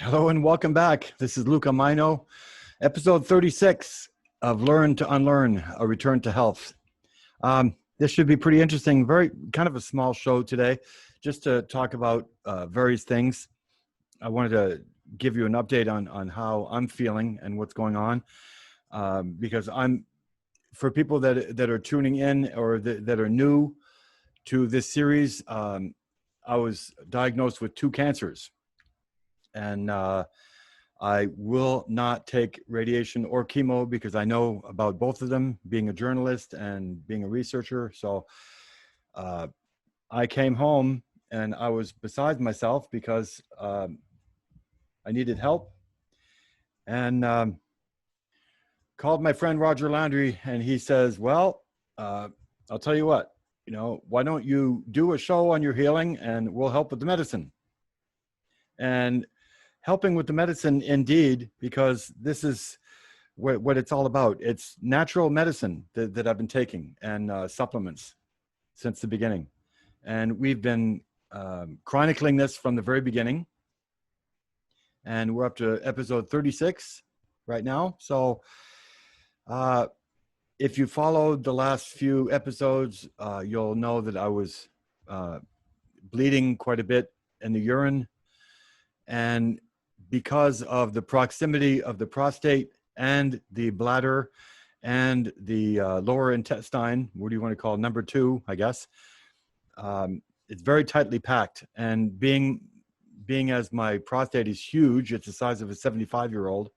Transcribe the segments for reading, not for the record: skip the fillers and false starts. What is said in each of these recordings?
Hello and welcome back. This is Luca Mino, episode 36 of Learn to Unlearn, a Return to Health. This should be pretty interesting. Very kind of a small show today, just to talk about various things. I wanted to give you an update on how I'm feeling and what's going on, because for people that are tuning in or that are new to this series, I was diagnosed with 2 cancers. And I will not take radiation or chemo because I know about both of them, being a journalist and being a researcher. So I came home and I was beside myself because I needed help, and called my friend Roger Landry, and he says, well, I'll tell you what, why don't you do a show on your healing and we'll help with the medicine. And helping with the medicine, indeed, because this is what it's all about. It's natural medicine that I've been taking, and supplements since the beginning. And we've been chronicling this from the very beginning. And we're up to episode 36 right now. So if you followed the last few episodes, you'll know that I was bleeding quite a bit in the urine. And because of the proximity of the prostate and the bladder and the lower intestine, what do you want to call it? Number 2, I guess, it's very tightly packed. And being as my prostate is huge, it's the size of a 75-year-old,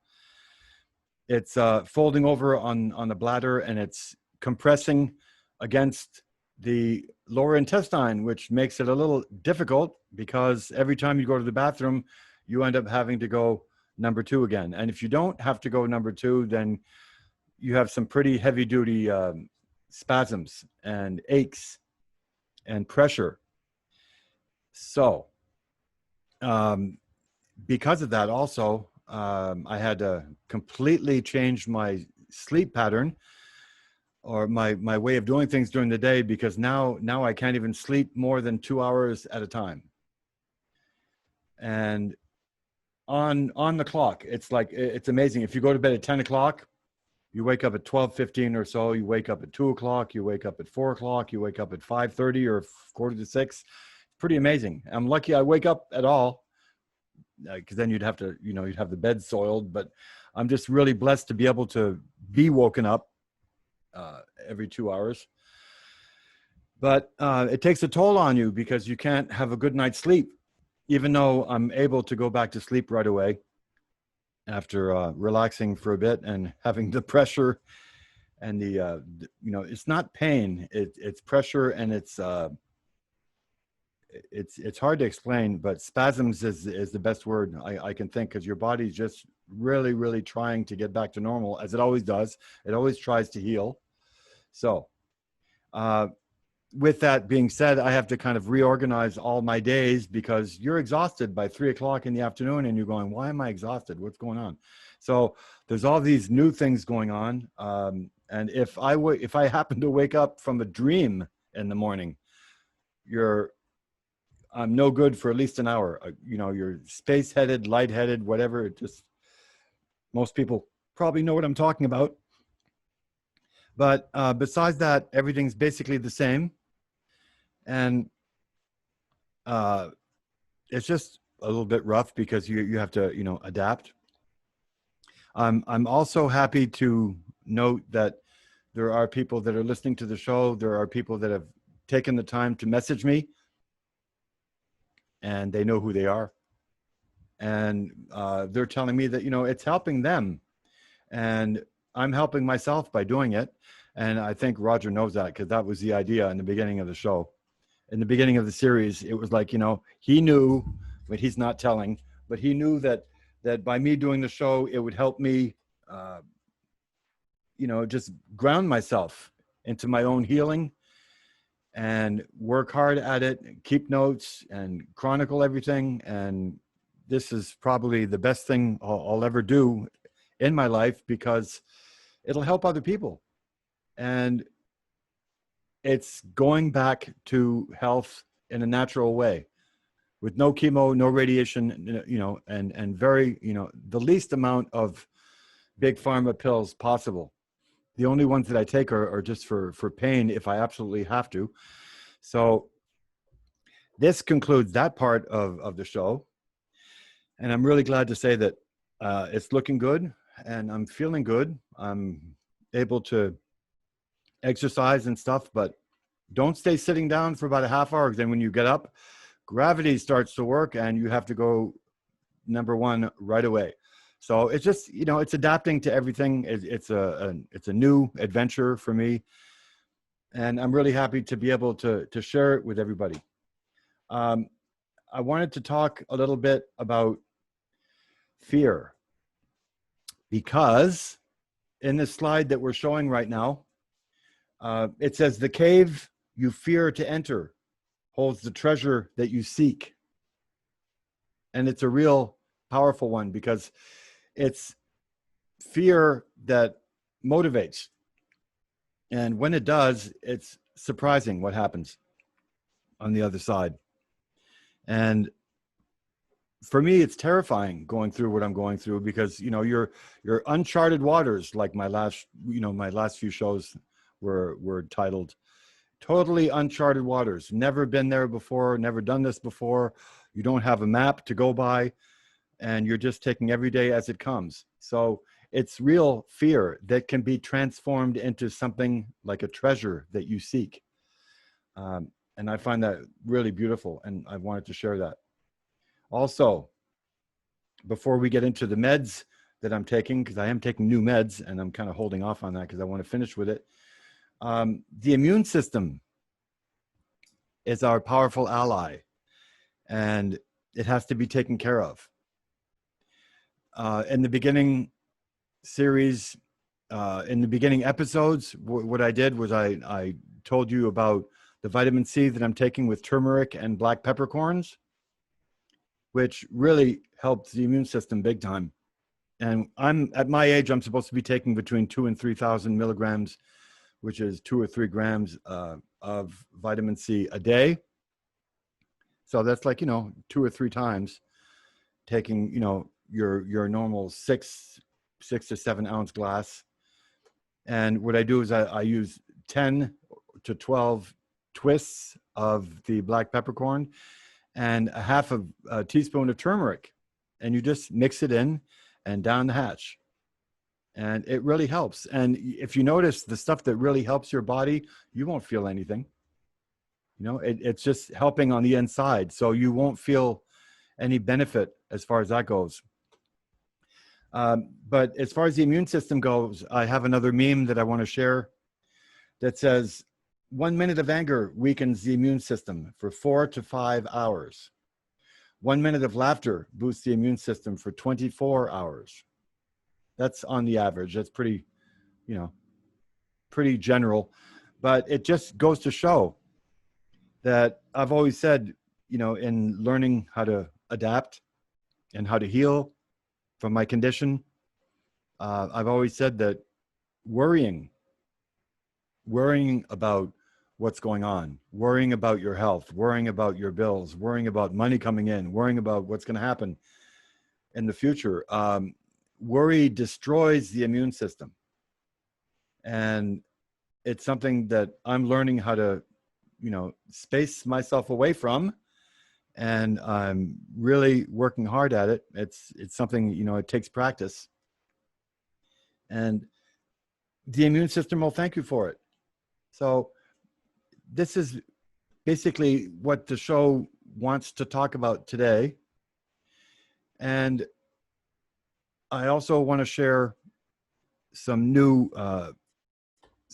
it's folding over on the bladder, and it's compressing against the lower intestine, which makes it a little difficult because every time you go to the bathroom, you end up having to go number 2 again. And if you don't have to go number 2, then you have some pretty heavy duty spasms and aches and pressure. So because of that also, I had to completely change my sleep pattern, or my way of doing things during the day, because now I can't even sleep more than 2 hours at a time. And on the clock, it's amazing. If you go to bed at 10 o'clock, you wake up at 12:15 or so, you wake up at 2 o'clock, you wake up at 4 o'clock, you wake up at 5:30 or 5:45. Pretty amazing. I'm lucky I wake up at all, because then you'd have the bed soiled. But I'm just really blessed to be able to be woken up every 2 hours. But it takes a toll on you because you can't have a good night's sleep, even though I'm able to go back to sleep right away after relaxing for a bit and having the pressure and it's not pain, it's pressure, and it's hard to explain, but spasms is the best word I can think, because your body's just really, really trying to get back to normal, as it always does. It always tries to heal. So with that being said, I have to kind of reorganize all my days, because you're exhausted by 3 o'clock in the afternoon and you're going, why am I exhausted? What's going on? So there's all these new things going on. And if I happen to wake up from a dream in the morning, I'm no good for at least an hour. You're space-headed, lightheaded, whatever. Most people probably know what I'm talking about. But besides that, everything's basically the same. And it's just a little bit rough because you have to, adapt. I'm also happy to note that there are people that are listening to the show. There are people that have taken the time to message me, and they know who they are. And they're telling me that, it's helping them. And I'm helping myself by doing it. And I think Roger knows that, because that was the idea in the beginning of the show. In the beginning of the series, it was like, he knew, but he's not telling, but he knew that by me doing the show, it would help me, just ground myself into my own healing and work hard at it, and keep notes and chronicle everything. And this is probably the best thing I'll ever do in my life, because it'll help other people. And it's going back to health in a natural way, with no chemo, no radiation, and very, the least amount of big pharma pills possible. The only ones that I take are just for pain if I absolutely have to. So this concludes that part of the show. And I'm really glad to say that it's looking good and I'm feeling good. I'm able to exercise and stuff, but don't stay sitting down for about a half hour, because then when you get up, gravity starts to work and you have to go number one right away. So it's just, it's adapting to everything. It's a new adventure for me. And I'm really happy to be able to share it with everybody. I wanted to talk a little bit about fear, because in this slide that we're showing right now, it says the cave you fear to enter holds the treasure that you seek. And it's a real powerful one, because it's fear that motivates. And when it does, it's surprising what happens on the other side. And for me, it's terrifying going through what I'm going through, because, you're uncharted waters, like my last few shows were titled. Totally uncharted waters. Never been there before, never done this before. You don't have a map to go by, and you're just taking every day as it comes. So it's real fear that can be transformed into something like a treasure that you seek. And I find that really beautiful, and I wanted to share that. Also, before we get into the meds that I'm taking, because I am taking new meds and I'm kind of holding off on that because I want to finish with it. The immune system is our powerful ally, and it has to be taken care of. In the beginning series, in the beginning episodes, what I did was I told you about the vitamin C that I'm taking with turmeric and black peppercorns, which really helps the immune system big time. And I'm at my age, I'm supposed to be taking between 2,000 and 3,000 milligrams, which is 2 or 3 grams of vitamin C a day. So that's like, 2 or 3 times taking, your normal 6 to 7 ounce glass. And what I do is I use 10 to 12 twists of the black peppercorn and a half of a teaspoon of turmeric, and you just mix it in and down the hatch. And it really helps. And if you notice the stuff that really helps your body, you won't feel anything. It's just helping on the inside. So you won't feel any benefit as far as that goes. But as far as the immune system goes, I have another meme that I want to share that says, 1 minute of anger weakens the immune system for 4 to 5 hours. 1 minute of laughter boosts the immune system for 24 hours. That's on the average. That's pretty, pretty general. But it just goes to show that I've always said, in learning how to adapt and how to heal from my condition, I've always said that worrying about what's going on, worrying about your health, worrying about your bills, worrying about money coming in, worrying about what's going to happen in the future. Worry destroys the immune system. And it's something that I'm learning how to, space myself away from. And I'm really working hard at it. It's something, it takes practice. And the immune system will thank you for it. So this is basically what the show wants to talk about today. And I also want to share some new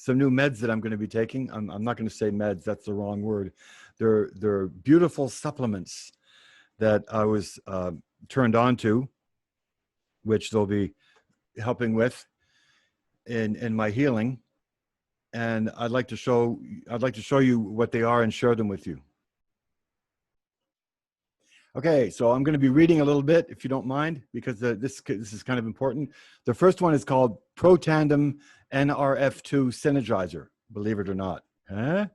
meds that I'm going to be taking. I'm not going to say meds, that's the wrong word. They're beautiful supplements that I was turned on to, which they'll be helping with in my healing. And I'd like to show you what they are and share them with you. Okay, so I'm going to be reading a little bit, if you don't mind, because this is kind of important. The first one is called Protandem NRF2 Synergizer, believe it or not. Huh?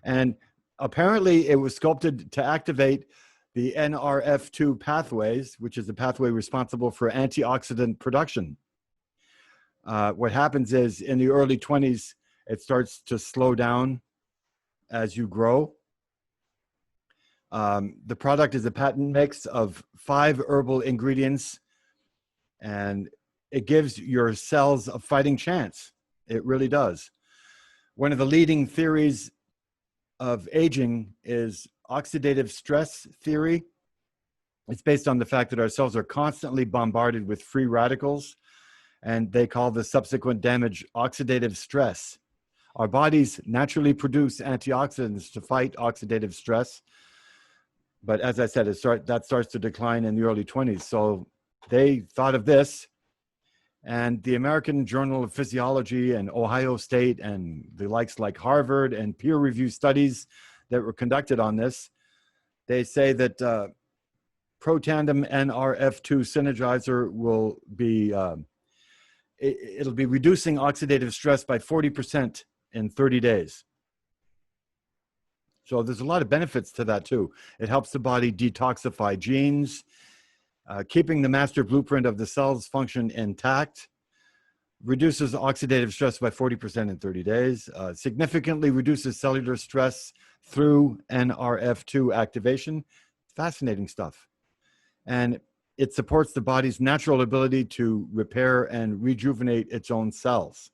And Apparently, it was sculpted to activate the NRF2 pathways, which is the pathway responsible for antioxidant production. What happens is in the early 20s, it starts to slow down as you grow. The product is a patent mix of 5 herbal ingredients, and it gives your cells a fighting chance. It really does. One of the leading theories of aging is oxidative stress theory. It's based on the fact that our cells are constantly bombarded with free radicals, and they call the subsequent damage oxidative stress. Our bodies naturally produce antioxidants to fight oxidative stress. But as I said, that starts to decline in the early 20s. So they thought of this, and the American Journal of Physiology and Ohio State and the likes like Harvard and peer-reviewed studies that were conducted on this, they say that Protandem NRF2 Synergizer will be, it'll be reducing oxidative stress by 40% in 30 days. So there's a lot of benefits to that too. It helps the body detoxify genes, keeping the master blueprint of the cell's function intact, reduces oxidative stress by 40% in 30 days, significantly reduces cellular stress through NRF2 activation. Fascinating stuff. And it supports the body's natural ability to repair and rejuvenate its own cells.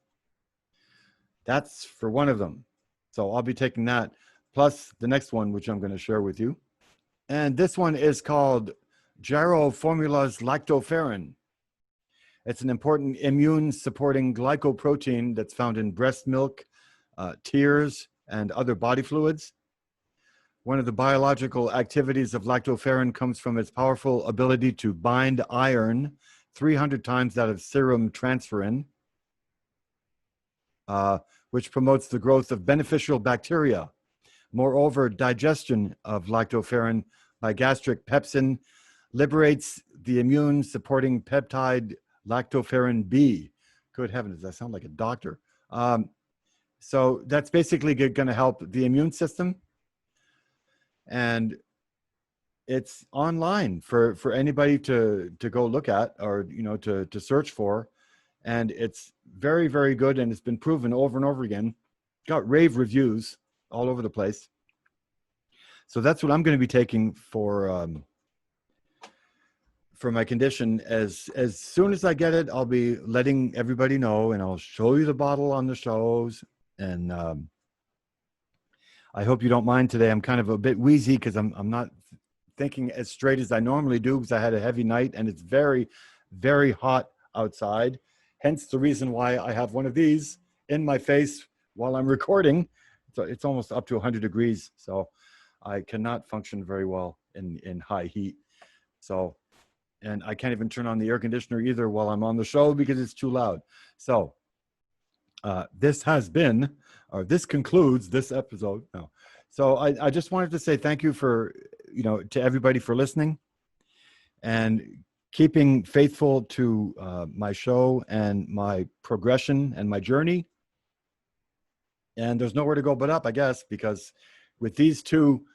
That's for one of them. So I'll be taking that, plus the next one, which I'm going to share with you. And this one is called Jarrow Formula's lactoferrin. It's an important immune-supporting glycoprotein that's found in breast milk, tears, and other body fluids. One of the biological activities of lactoferrin comes from its powerful ability to bind iron 300 times that of serum transferrin, which promotes the growth of beneficial bacteria. Moreover, digestion of lactoferrin by gastric pepsin liberates the immune-supporting peptide lactoferrin B. Good heavens, I sound like a doctor. So that's basically going to help the immune system. And it's online for anybody to go look at, or to search for. And it's very, very good, and it's been proven over and over again. Got rave reviews all over the place. So that's what I'm going to be taking for my condition. As soon as I get it, I'll be letting everybody know, and I'll show you the bottle on the shows. And I hope you don't mind today. I'm kind of a bit wheezy because I'm not thinking as straight as I normally do, because I had a heavy night and it's very, very hot outside. Hence the reason why I have one of these in my face while I'm recording. So it's almost up to 100 degrees. So I cannot function very well in high heat. So, and I can't even turn on the air conditioner either while I'm on the show because it's too loud. So this concludes this episode. No. So I just wanted to say thank you for, to everybody for listening and keeping faithful to my show and my progression and my journey. And there's nowhere to go but up, I guess, because with these two,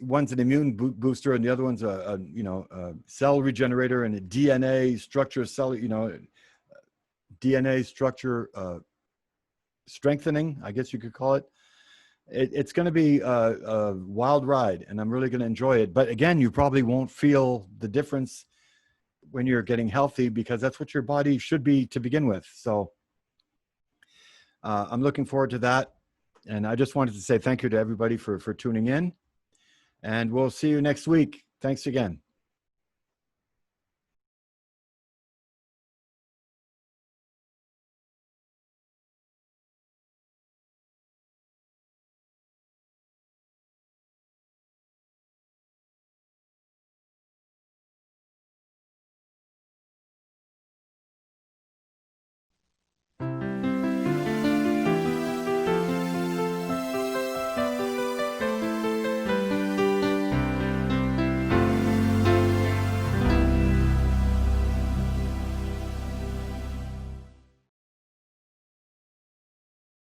one's an immune booster and the other one's a cell regenerator and a DNA structure DNA structure strengthening, I guess you could call it. It's going to be a wild ride, and I'm really going to enjoy it. But again, you probably won't feel the difference when you're getting healthy, because that's what your body should be to begin with. So I'm looking forward to that. And I just wanted to say thank you to everybody for tuning in. And we'll see you next week. Thanks again.